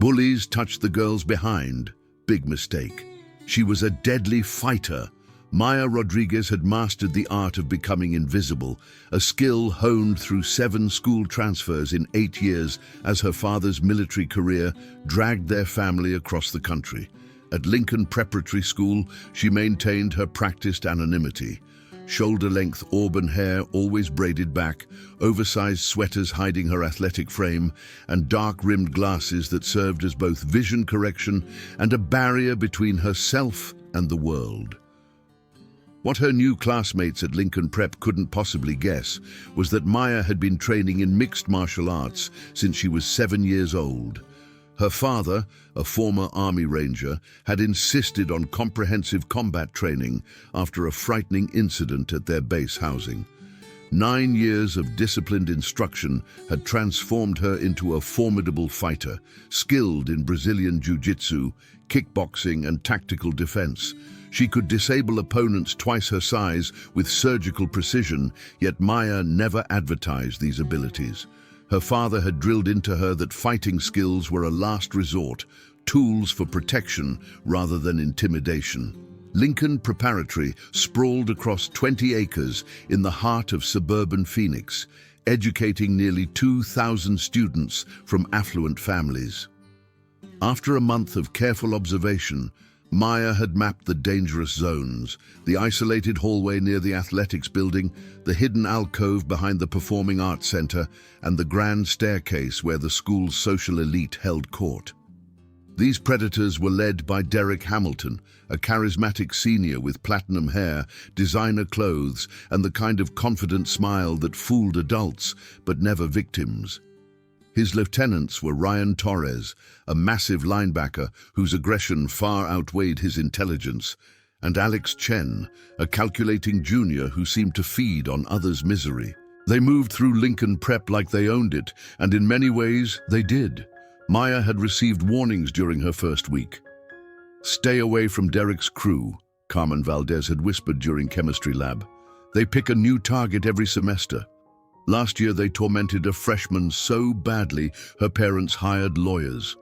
Bullies touched the girls behind. Big mistake. She was a deadly fighter. Maya Rodriguez had mastered the art of becoming invisible, a skill honed through 7 school transfers in 8 years as her father's military career dragged their family across the country. At Lincoln Preparatory School, she maintained her practiced anonymity. Shoulder-length auburn hair always braided back, oversized sweaters hiding her athletic frame, and dark-rimmed glasses that served as both vision correction and a barrier between herself and the world. What her new classmates at Lincoln Prep couldn't possibly guess was that Maya had been training in mixed martial arts since she was 7 years old. Her father, a former Army Ranger, had insisted on comprehensive combat training after a frightening incident at their base housing. 9 years of disciplined instruction had transformed her into a formidable fighter, skilled in Brazilian jiu-jitsu, kickboxing, and tactical defense. She could disable opponents twice her size with surgical precision, yet Maya never advertised these abilities. Her father had drilled into her that fighting skills were a last resort, tools for protection rather than intimidation. Lincoln Preparatory sprawled across 20 acres in the heart of suburban Phoenix, educating nearly 2,000 students from affluent families. After a month of careful observation, Maya had mapped the dangerous zones, the isolated hallway near the athletics building, the hidden alcove behind the Performing Arts Center, and the grand staircase where the school's social elite held court. These predators were led by Derek Hamilton, a charismatic senior with platinum hair, designer clothes, and the kind of confident smile that fooled adults but never victims. His lieutenants were Ryan Torres, a massive linebacker whose aggression far outweighed his intelligence, and Alex Chen, a calculating junior who seemed to feed on others' misery. They moved through Lincoln Prep like they owned it, and in many ways, they did. Maya had received warnings during her first week. "Stay away from Derek's crew," Carmen Valdez had whispered during chemistry lab. "They pick a new target every semester. Last year they tormented a freshman so badly her parents hired lawyers."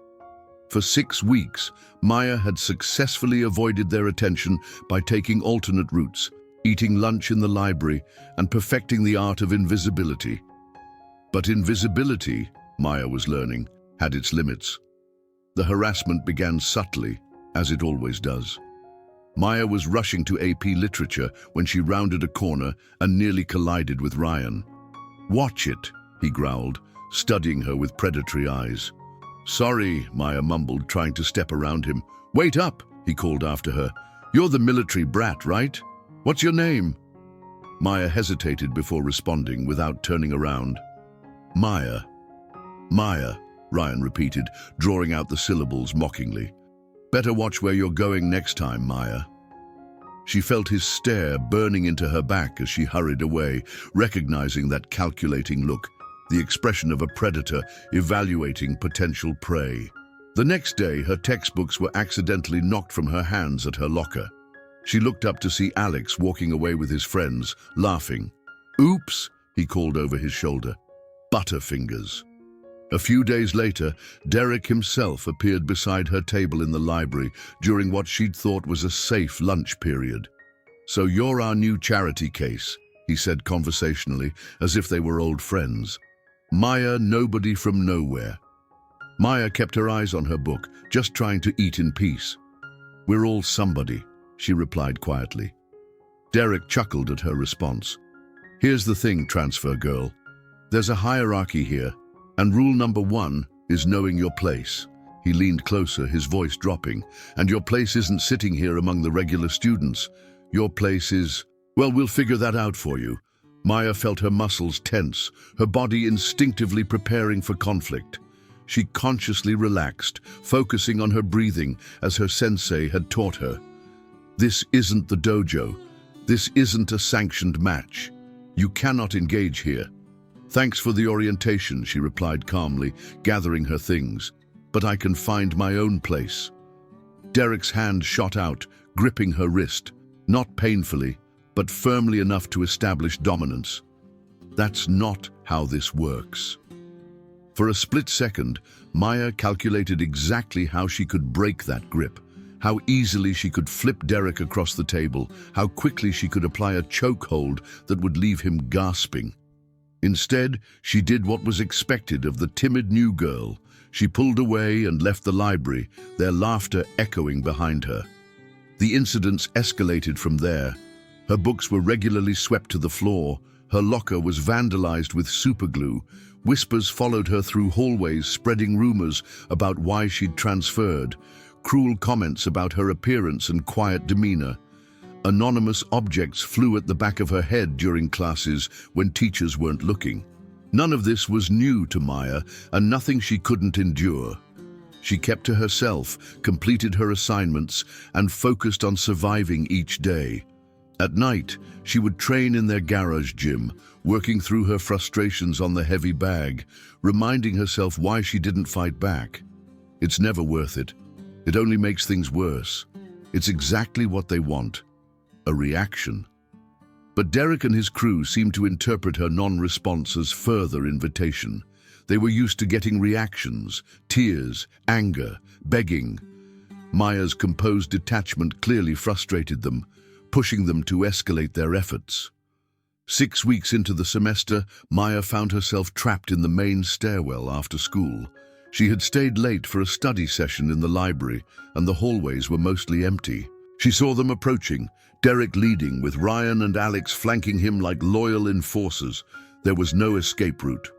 For 6 weeks, Maya had successfully avoided their attention by taking alternate routes, eating lunch in the library, and perfecting the art of invisibility. But invisibility, Maya was learning, had its limits. The harassment began subtly, as it always does. Maya was rushing to AP Literature when she rounded a corner and nearly collided with Ryan. "Watch it," he growled, studying her with predatory eyes. "Sorry," Maya mumbled, trying to step around him. "Wait up," he called after her. "You're the military brat, right? What's your name?" Maya hesitated before responding without turning around. "Maya." "Maya," Ryan repeated, drawing out the syllables mockingly. "Better watch where you're going next time, Maya." She felt his stare burning into her back as she hurried away, recognizing that calculating look, the expression of a predator evaluating potential prey. The next day, her textbooks were accidentally knocked from her hands at her locker. She looked up to see Alex walking away with his friends, laughing. "Oops," he called over his shoulder. "Butterfingers." A few days later, Derek himself appeared beside her table in the library during what she'd thought was a safe lunch period. "So you're our new charity case," he said conversationally, as if they were old friends. "Maya, nobody from nowhere." Maya kept her eyes on her book, just trying to eat in peace. "We're all somebody," she replied quietly. Derek chuckled at her response. "Here's the thing, transfer girl. There's a hierarchy here. And rule number 1 is knowing your place." He leaned closer, his voice dropping. "And your place isn't sitting here among the regular students. Your place is... well, we'll figure that out for you." Maya felt her muscles tense, her body instinctively preparing for conflict. She consciously relaxed, focusing on her breathing as her sensei had taught her. "This isn't the dojo. This isn't a sanctioned match. You cannot engage here." "Thanks for the orientation," she replied calmly, gathering her things. "But I can find my own place." Derek's hand shot out, gripping her wrist, not painfully, but firmly enough to establish dominance. "That's not how this works." For a split second, Maya calculated exactly how she could break that grip, how easily she could flip Derek across the table, how quickly she could apply a chokehold that would leave him gasping. Instead, she did what was expected of the timid new girl. She pulled away and left the library, their laughter echoing behind her. The incidents escalated from there. Her books were regularly swept to the floor. Her locker was vandalized with superglue. Whispers followed her through hallways, spreading rumors about why she'd transferred. Cruel comments about her appearance and quiet demeanor. Anonymous objects flew at the back of her head during classes when teachers weren't looking. None of this was new to Maya, and nothing she couldn't endure. She kept to herself, completed her assignments, and focused on surviving each day. At night, she would train in their garage gym, working through her frustrations on the heavy bag, reminding herself why she didn't fight back. It's never worth it. It only makes things worse. It's exactly what they want. A reaction. But Derek and his crew seemed to interpret her non-response as further invitation. They were used to getting reactions, tears, anger, begging. Maya's composed detachment clearly frustrated them, pushing them to escalate their efforts. 6 weeks into the semester, Maya found herself trapped in the main stairwell after school. She had stayed late for a study session in the library, and the hallways were mostly empty. She saw them approaching, Derek leading, with Ryan and Alex flanking him like loyal enforcers. There was no escape route.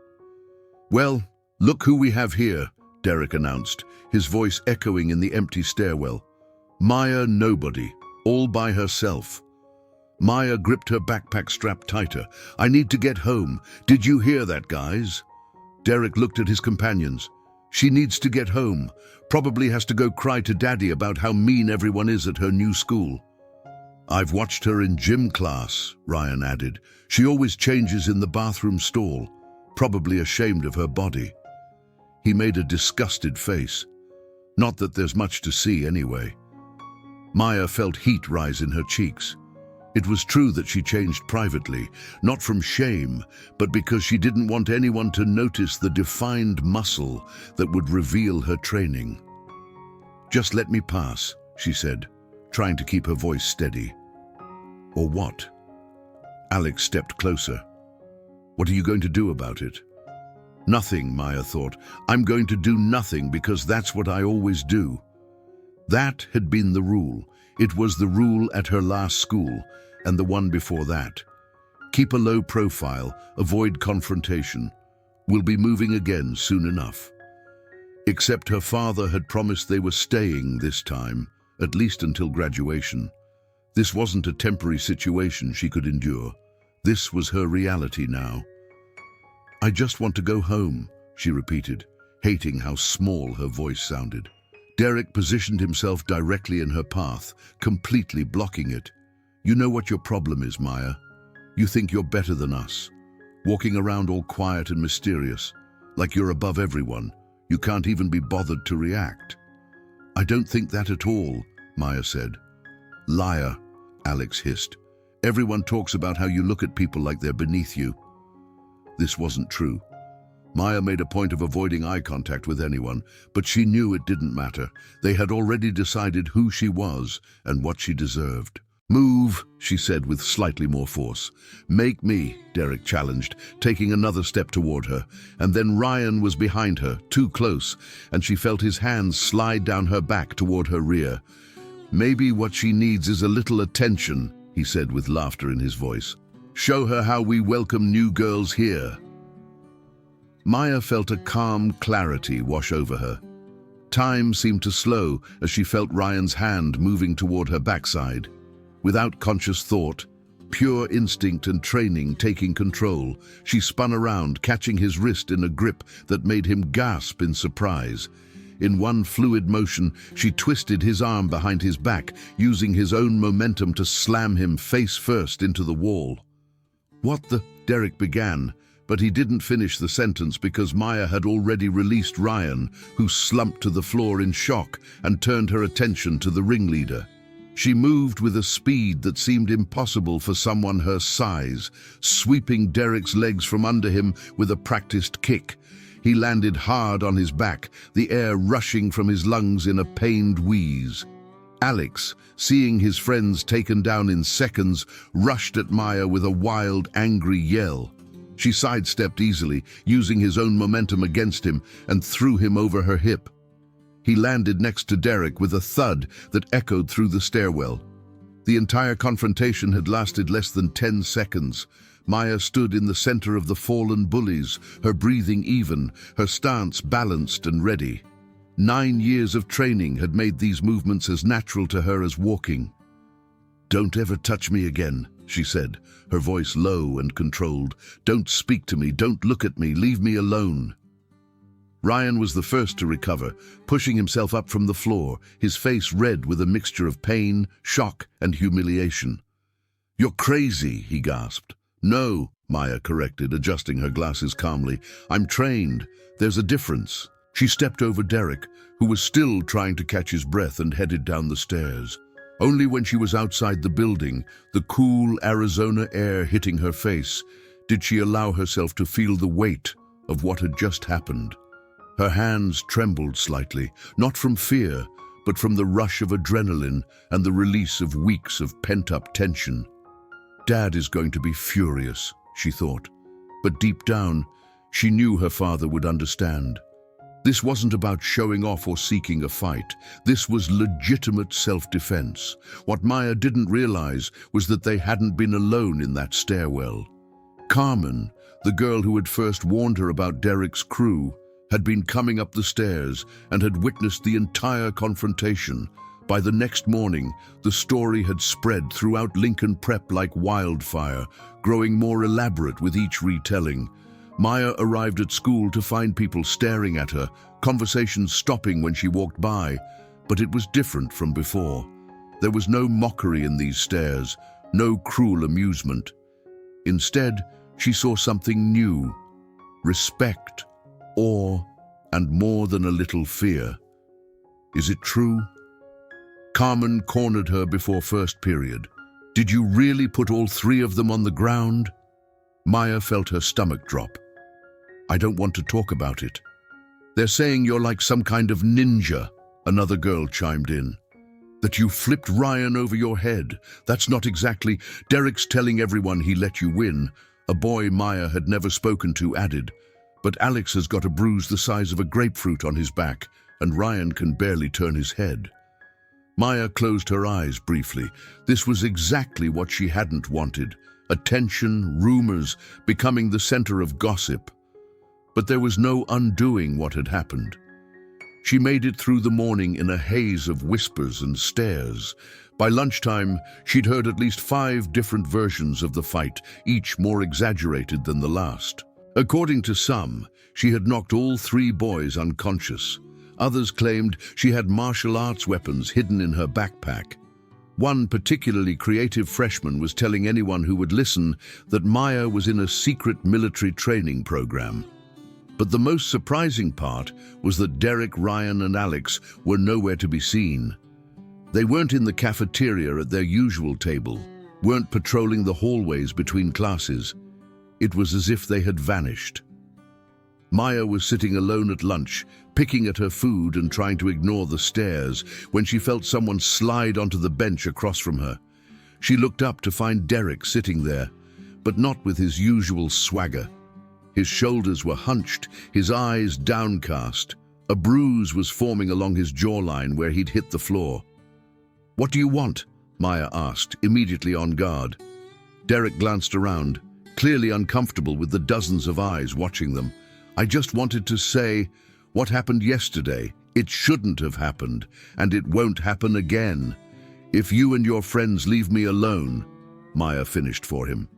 "Well, look who we have here," Derek announced, his voice echoing in the empty stairwell. Maya nobody, all by herself. Maya gripped her backpack strap tighter. "I need to get home. Did you hear that, guys?" Derek looked at his companions. "She needs to get home. Probably has to go cry to Daddy about how mean everyone is at her new school." "I've watched her in gym class," Ryan added. "She always changes in the bathroom stall, probably ashamed of her body." He made a disgusted face. Not that there's much to see anyway. Maya felt heat rise in her cheeks. It was true that she changed privately, not from shame, but because she didn't want anyone to notice the defined muscle that would reveal her training. "Just let me pass," she said, trying to keep her voice steady. "Or what?" Alex stepped closer. "What are you going to do about it?" "Nothing," Maya thought. "I'm going to do nothing because that's what I always do." That had been the rule. It was the rule at her last school, and the one before that. Keep a low profile, avoid confrontation. We'll be moving again soon enough. Except her father had promised they were staying this time, at least until graduation. This wasn't a temporary situation she could endure. This was her reality now. "I just want to go home," she repeated, hating how small her voice sounded. Derek positioned himself directly in her path, completely blocking it. "You know what your problem is, Maya. You think you're better than us. Walking around all quiet and mysterious, like you're above everyone. You can't even be bothered to react." "I don't think that at all," Maya said. "Liar," Alex hissed. "Everyone talks about how you look at people like they're beneath you." This wasn't true. Maya made a point of avoiding eye contact with anyone, but she knew it didn't matter. They had already decided who she was and what she deserved. "Move," she said with slightly more force. "Make me," Derek challenged, taking another step toward her. And then Ryan was behind her, too close, and she felt his hands slide down her back toward her rear. "Maybe what she needs is a little attention," he said with laughter in his voice. "Show her how we welcome new girls here." Maya felt a calm clarity wash over her. Time seemed to slow as she felt Ryan's hand moving toward her backside. Without conscious thought, pure instinct and training taking control, she spun around, catching his wrist in a grip that made him gasp in surprise. In one fluid motion, she twisted his arm behind his back, using his own momentum to slam him face first into the wall. "What the?" Derek began, but he didn't finish the sentence because Maya had already released Ryan, who slumped to the floor in shock and turned her attention to the ringleader. She moved with a speed that seemed impossible for someone her size, sweeping Derek's legs from under him with a practiced kick. He landed hard on his back, the air rushing from his lungs in a pained wheeze. Alex, seeing his friends taken down in seconds, rushed at Maya with a wild, angry yell. She sidestepped easily, using his own momentum against him, and threw him over her hip. He landed next to Derek with a thud that echoed through the stairwell. The entire confrontation had lasted less than 10 seconds. Maya stood in the center of the fallen bullies, her breathing even, her stance balanced and ready. 9 years of training had made these movements as natural to her as walking. "Don't ever touch me again," she said, her voice low and controlled. "Don't speak to me, don't look at me, leave me alone." Ryan was the first to recover, pushing himself up from the floor, his face red with a mixture of pain, shock, and humiliation. "You're crazy," he gasped. "No," Maya corrected, adjusting her glasses calmly. "I'm trained. There's a difference." She stepped over Derek, who was still trying to catch his breath, and headed down the stairs. Only when she was outside the building, the cool Arizona air hitting her face, did she allow herself to feel the weight of what had just happened. Her hands trembled slightly, not from fear, but from the rush of adrenaline and the release of weeks of pent-up tension. Dad is going to be furious, she thought, but deep down, she knew her father would understand. This wasn't about showing off or seeking a fight. This was legitimate self-defense. What Maya didn't realize was that they hadn't been alone in that stairwell. Carmen, the girl who had first warned her about Derek's crew, had been coming up the stairs and had witnessed the entire confrontation. By the next morning, the story had spread throughout Lincoln Prep like wildfire, growing more elaborate with each retelling. Maya arrived at school to find people staring at her, conversations stopping when she walked by, but it was different from before. There was no mockery in these stares, no cruel amusement. Instead, she saw something new: respect, awe, and more than a little fear. "Is it true?" Carmen cornered her before first period. "Did you really put all 3 of them on the ground?" Maya felt her stomach drop. "I don't want to talk about it." "They're saying you're like some kind of ninja," another girl chimed in. "That you flipped Ryan over your head. That's not exactly—" "Derek's telling everyone he let you win," a boy Maya had never spoken to added. "But Alex has got a bruise the size of a grapefruit on his back, and Ryan can barely turn his head." Maya closed her eyes briefly. This was exactly what she hadn't wanted. Attention, rumors, becoming the center of gossip. But there was no undoing what had happened. She made it through the morning in a haze of whispers and stares. By lunchtime, she'd heard at least 5 different versions of the fight, each more exaggerated than the last. According to some, she had knocked all 3 boys unconscious. Others claimed she had martial arts weapons hidden in her backpack. One particularly creative freshman was telling anyone who would listen that Maya was in a secret military training program. But the most surprising part was that Derek, Ryan, and Alex were nowhere to be seen. They weren't in the cafeteria at their usual table, weren't patrolling the hallways between classes. It was as if they had vanished. Maya was sitting alone at lunch, picking at her food and trying to ignore the stares, when she felt someone slide onto the bench across from her. She looked up to find Derek sitting there, but not with his usual swagger. His shoulders were hunched, his eyes downcast. A bruise was forming along his jawline where he'd hit the floor. "What do you want?" Maya asked, immediately on guard. Derek glanced around, clearly uncomfortable with the dozens of eyes watching them. "I just wanted to say, what happened yesterday, it shouldn't have happened, and it won't happen again. If you and your friends leave me alone," Maya finished for him.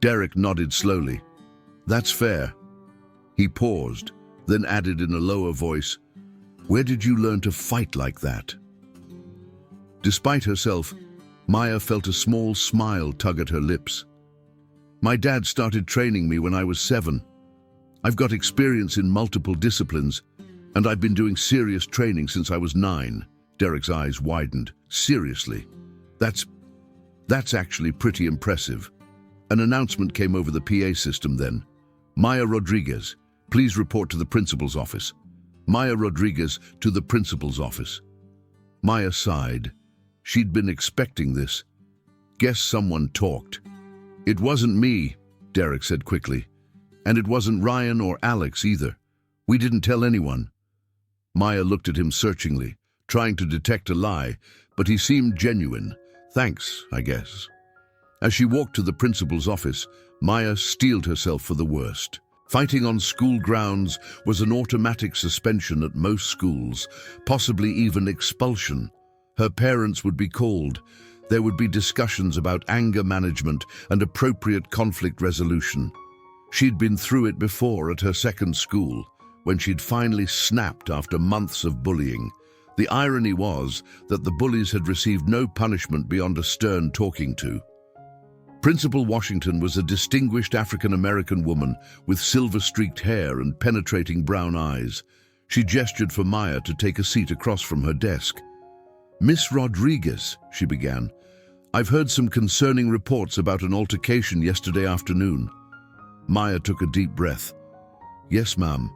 Derek nodded slowly. "That's fair." He paused, then added in a lower voice, "Where did you learn to fight like that?" Despite herself, Maya felt a small smile tug at her lips. "My dad started training me when I was 7. I've got experience in multiple disciplines, and I've been doing serious training since I was 9. Derek's eyes widened. "Seriously? That's actually pretty impressive." An announcement came over the PA system then. "Maya Rodriguez, Please report to the principal's office. Maya Rodriguez to the principal's office. Maya sighed. She'd been expecting this. Guess someone talked. It wasn't me, Derek said quickly. And it wasn't Ryan or Alex either. We didn't tell anyone. Maya looked at him searchingly, trying to detect a lie, but he seemed genuine. Thanks, I guess. As she walked to the principal's office, Maya steeled herself for the worst. Fighting on school grounds was an automatic suspension at most schools, possibly even expulsion. Her parents would be called. There would be discussions about anger management and appropriate conflict resolution. She'd been through it before at her second school, when she'd finally snapped after months of bullying. The irony was that the bullies had received no punishment beyond a stern talking to. Principal Washington was a distinguished African-American woman with silver-streaked hair and penetrating brown eyes. She gestured for Maya to take a seat across from her desk. "Miss Rodriguez," she began, "I've heard some concerning reports about an altercation yesterday afternoon." Maya took a deep breath. "Yes, ma'am.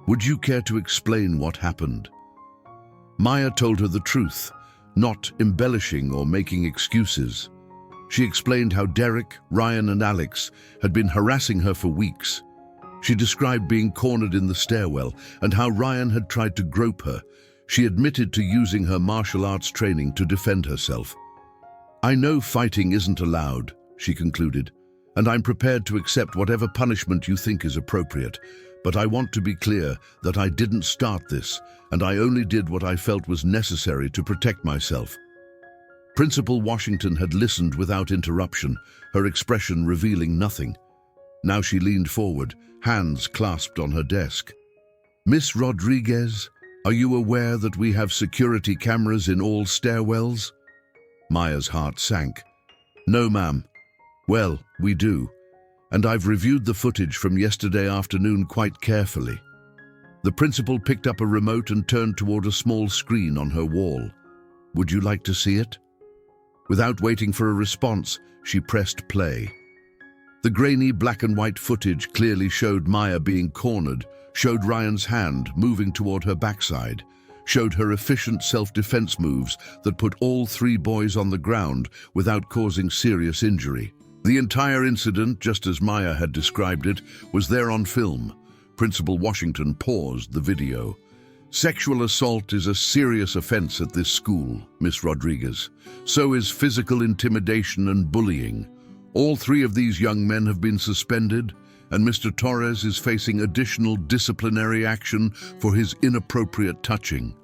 Would you care to explain what happened?" Maya told her the truth, not embellishing or making excuses. She explained how Derek, Ryan, and Alex had been harassing her for weeks. She described being cornered in the stairwell and how Ryan had tried to grope her. She admitted to using her martial arts training to defend herself. "I know fighting isn't allowed," she concluded, "and I'm prepared to accept whatever punishment you think is appropriate. But I want to be clear that I didn't start this, and I only did what I felt was necessary to protect myself." Principal Washington had listened without interruption, her expression revealing nothing. Now she leaned forward, hands clasped on her desk. "Miss Rodriguez, are you aware that we have security cameras in all stairwells?" Maya's heart sank. "No, ma'am." "Well, we do. And I've reviewed the footage from yesterday afternoon quite carefully." The principal picked up a remote and turned toward a small screen on her wall. "Would you like to see it?" Without waiting for a response, she pressed play. The grainy black and white footage clearly showed Maya being cornered, showed Ryan's hand moving toward her backside, showed her efficient self-defense moves that put all three boys on the ground without causing serious injury. The entire incident, just as Maya had described it, was there on film. Principal Washington paused the video. "Sexual assault is a serious offense at this school, Miss Rodriguez. So is physical intimidation and bullying. All three of these young men have been suspended, and Mr. Torres is facing additional disciplinary action for his inappropriate touching."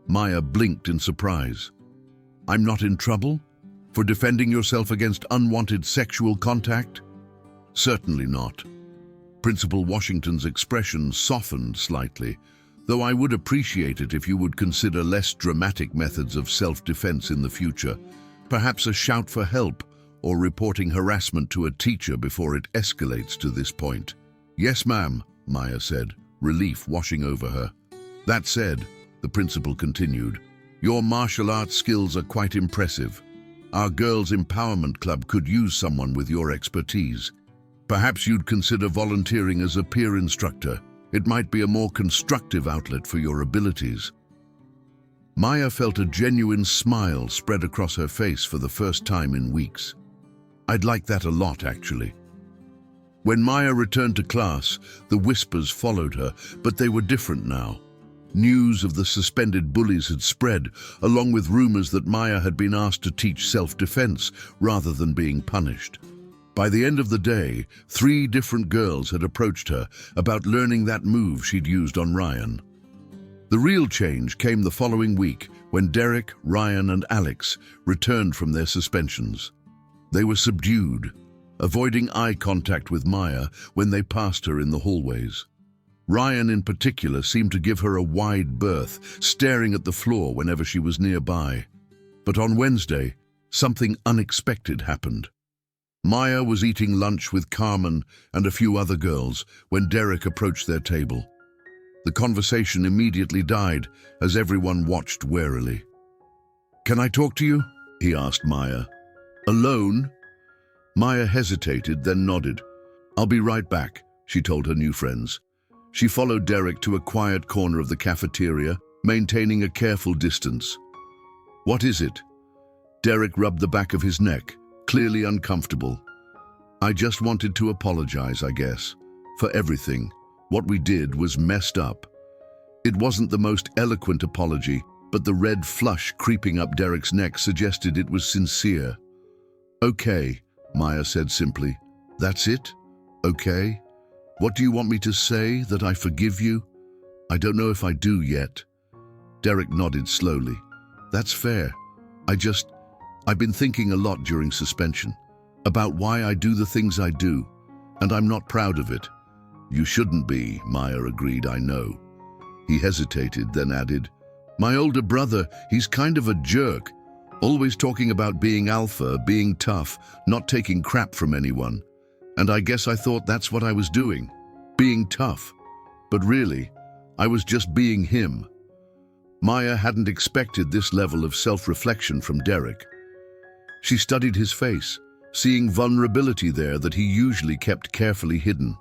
Maya blinked in surprise. "I'm not in trouble? For defending yourself against unwanted sexual contact?" "Certainly not." Principal Washington's expression softened slightly, "though I would appreciate it if you would consider less dramatic methods of self-defense in the future. Perhaps a shout for help or reporting harassment to a teacher before it escalates to this point." "Yes, ma'am," Maya said, relief washing over her. "That said," the principal continued, "your martial arts skills are quite impressive. Our Girls Empowerment Club could use someone with your expertise. Perhaps you'd consider volunteering as a peer instructor. It might be a more constructive outlet for your abilities." Maya felt a genuine smile spread across her face for the first time in weeks. "I'd like that a lot, actually." When Maya returned to class, the whispers followed her, but they were different now. News of the suspended bullies had spread, along with rumors that Maya had been asked to teach self-defense rather than being punished. By the end of the day, 3 different girls had approached her about learning that move she'd used on Ryan. The real change came the following week when Derek, Ryan, and Alex returned from their suspensions. They were subdued, avoiding eye contact with Maya when they passed her in the hallways. Ryan in particular seemed to give her a wide berth, staring at the floor whenever she was nearby. But on Wednesday, something unexpected happened. Maya was eating lunch with Carmen and a few other girls when Derek approached their table. The conversation immediately died as everyone watched warily. "Can I talk to you?" he asked Maya. "Alone?" Maya hesitated, then nodded. "I'll be right back," she told her new friends. She followed Derek to a quiet corner of the cafeteria, maintaining a careful distance. "What is it?" Derek rubbed the back of his neck, clearly uncomfortable. "I just wanted to apologize, I guess, for everything. What we did was messed up." It wasn't the most eloquent apology, but the red flush creeping up Derek's neck suggested it was sincere. "Okay," Maya said simply. "That's it? Okay? What do you want me to say, that I forgive you?" "I don't know if I do yet." Derek nodded slowly. "That's fair. I've been thinking a lot during suspension, about why I do the things I do, and I'm not proud of it." "You shouldn't be," Maya agreed, "I know." He hesitated, then added, "My older brother, he's kind of a jerk, always talking about being alpha, being tough, not taking crap from anyone. And I guess I thought that's what I was doing, being tough. But really, I was just being him." Maya hadn't expected this level of self-reflection from Derek. She studied his face, seeing vulnerability there that he usually kept carefully hidden.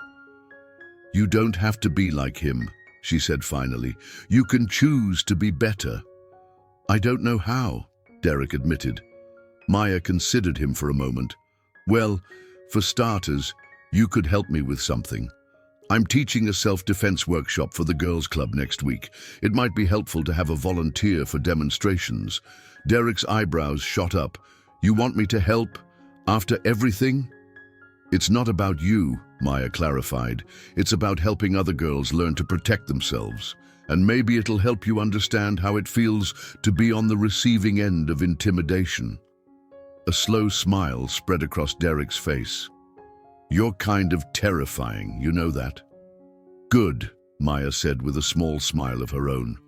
"You don't have to be like him," she said finally. "You can choose to be better." "I don't know how," Derek admitted. Maya considered him for a moment. "Well, for starters, you could help me with something. I'm teaching a self-defense workshop for the girls' club next week. It might be helpful to have a volunteer for demonstrations." Derek's eyebrows shot up. "You want me to help? After everything?" "It's not about you," Maya clarified. "It's about helping other girls learn to protect themselves. And maybe it'll help you understand how it feels to be on the receiving end of intimidation." A slow smile spread across Derek's face. "You're kind of terrifying, you know that?" "Good," Maya said with a small smile of her own.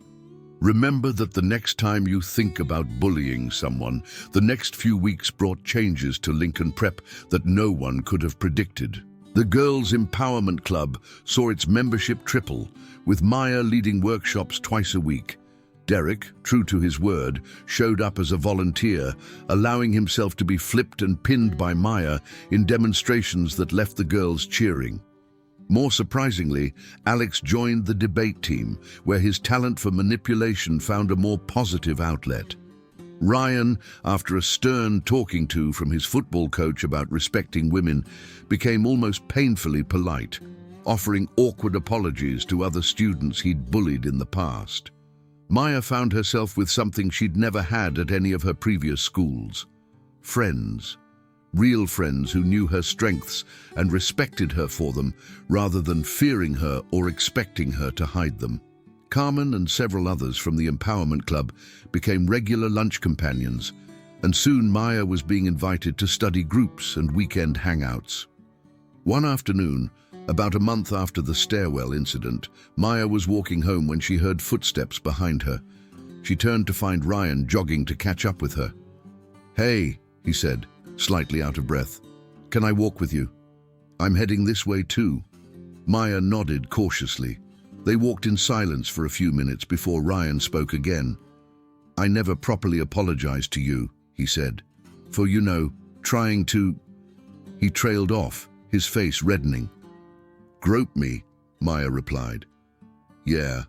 "Remember that the next time you think about bullying someone, the next few weeks brought changes to Lincoln Prep that no one could have predicted. The Girls' Empowerment Club saw its membership triple, with Maya leading workshops twice a week. Derek, true to his word, showed up as a volunteer, allowing himself to be flipped and pinned by Maya in demonstrations that left the girls cheering. More surprisingly, Alex joined the debate team, where his talent for manipulation found a more positive outlet. Ryan, after a stern talking to from his football coach about respecting women, became almost painfully polite, offering awkward apologies to other students he'd bullied in the past. Maya found herself with something she'd never had at any of her previous schools: friends. Real friends who knew her strengths and respected her for them, rather than fearing her or expecting her to hide them. Carmen and several others from the Empowerment Club became regular lunch companions, and soon Maya was being invited to study groups and weekend hangouts. One afternoon, about a month after the stairwell incident, Maya was walking home when she heard footsteps behind her. She turned to find Ryan jogging to catch up with her. "Hey," he said, slightly out of breath. "Can I walk with you?" "I'm heading this way too." Maya nodded cautiously. They walked in silence for a few minutes before Ryan spoke again. "I never properly apologized to you," he said, "for, trying to—" He trailed off, his face reddening. "Grope me," Maya replied. "Yeah."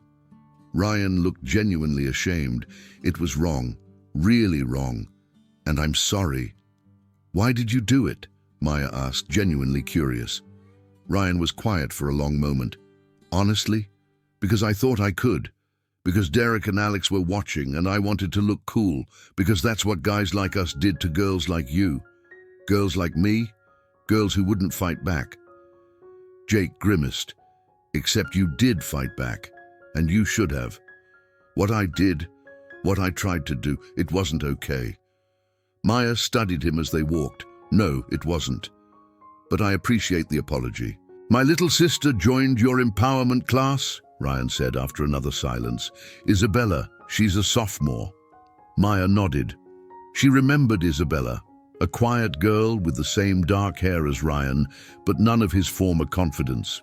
Ryan looked genuinely ashamed. "It was wrong, really wrong, and I'm sorry." "Why did you do it?" Maya asked, genuinely curious. Ryan was quiet for a long moment. "Honestly, because I thought I could. Because Derek and Alex were watching and I wanted to look cool, because that's what guys like us did to girls like you. Girls like me, girls who wouldn't fight back." Jake grimaced. "Except you did fight back, and you should have. What I did, what I tried to do, it wasn't okay." Maya studied him as they walked. "No, it wasn't. But I appreciate the apology." "My little sister joined your empowerment class," Ryan said after another silence. "Isabella, she's a sophomore." Maya nodded. She remembered Isabella, a quiet girl with the same dark hair as Ryan, but none of his former confidence.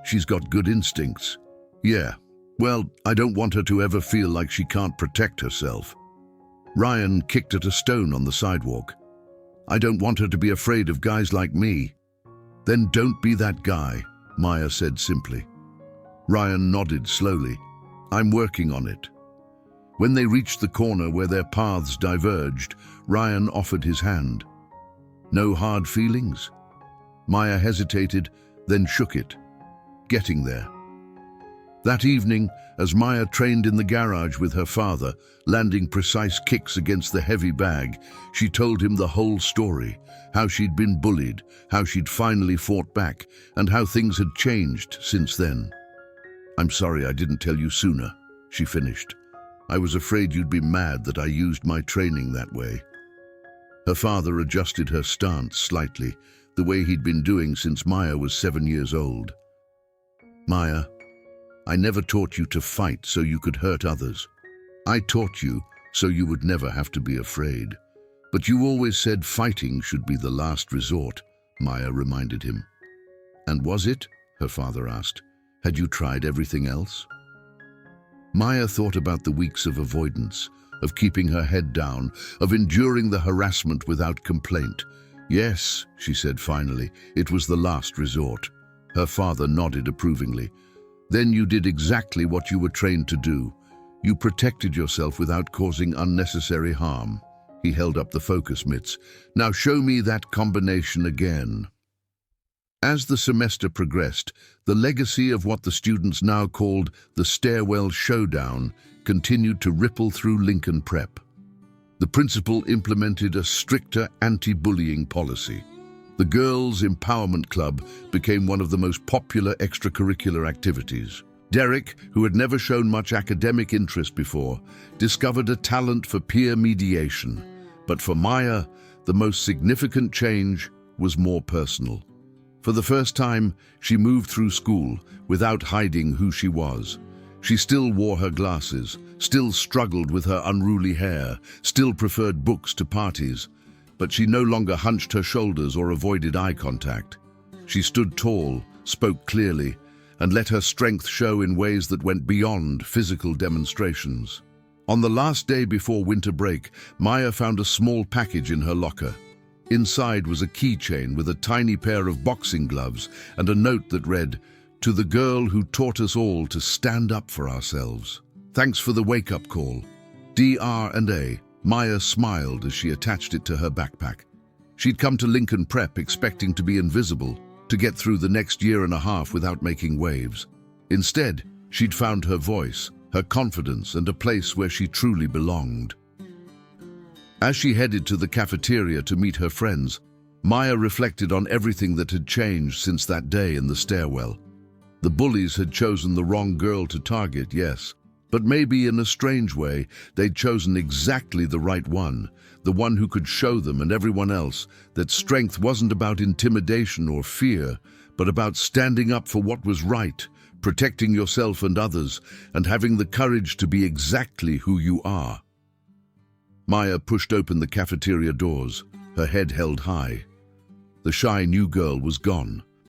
"She's got good instincts." "Yeah, well, I don't want her to ever feel like she can't protect herself." Ryan kicked at a stone on the sidewalk. "I don't want her to be afraid of guys like me." "Then don't be that guy," Maya said simply. Ryan nodded slowly. I'm working on it. When they reached the corner where their paths diverged, Ryan offered his hand. No hard feelings? Maya hesitated, then shook it. Getting there. That evening, as Maya trained in the garage with her father, landing precise kicks against the heavy bag, she told him the whole story, how she'd been bullied, how she'd finally fought back, and how things had changed since then. I'm sorry I didn't tell you sooner, she finished. I was afraid you'd be mad that I used my training that way. Her father adjusted her stance slightly, the way he'd been doing since Maya was 7 years old. Maya, I never taught you to fight so you could hurt others. I taught you so you would never have to be afraid. But you always said fighting should be the last resort, Maya reminded him. And was it? Her father asked. Had you tried everything else? Maya thought about the weeks of avoidance, of keeping her head down, of enduring the harassment without complaint. Yes, she said finally, it was the last resort. Her father nodded approvingly. Then you did exactly what you were trained to do. You protected yourself without causing unnecessary harm. He held up the focus mitts. Now show me that combination again. As the semester progressed, the legacy of what the students now called the Stairwell Showdown continued to ripple through Lincoln Prep. The principal implemented a stricter anti-bullying policy. The Girls' Empowerment Club became one of the most popular extracurricular activities. Derek, who had never shown much academic interest before, discovered a talent for peer mediation. But for Maya, the most significant change was more personal. For the first time, she moved through school without hiding who she was. She still wore her glasses, still struggled with her unruly hair, still preferred books to parties. But she no longer hunched her shoulders or avoided eye contact. She stood tall, spoke clearly, and let her strength show in ways that went beyond physical demonstrations. On the last day before winter break, Maya found a small package in her locker. Inside was a keychain with a tiny pair of boxing gloves and a note that read, "To the girl who taught us all to stand up for ourselves. Thanks for the wake-up call. DR&A." Maya smiled as she attached it to her backpack. She'd come to Lincoln Prep expecting to be invisible, to get through the next year and a half without making waves. Instead, she'd found her voice, her confidence, and a place where she truly belonged. As she headed to the cafeteria to meet her friends, Maya reflected on everything that had changed since that day in the stairwell. The bullies had chosen the wrong girl to target, yes, but maybe in a strange way, they'd chosen exactly the right one, the one who could show them and everyone else that strength wasn't about intimidation or fear, but about standing up for what was right, protecting yourself and others, and having the courage to be exactly who you are. Maya pushed open the cafeteria doors, her head held high. The shy new girl was gone.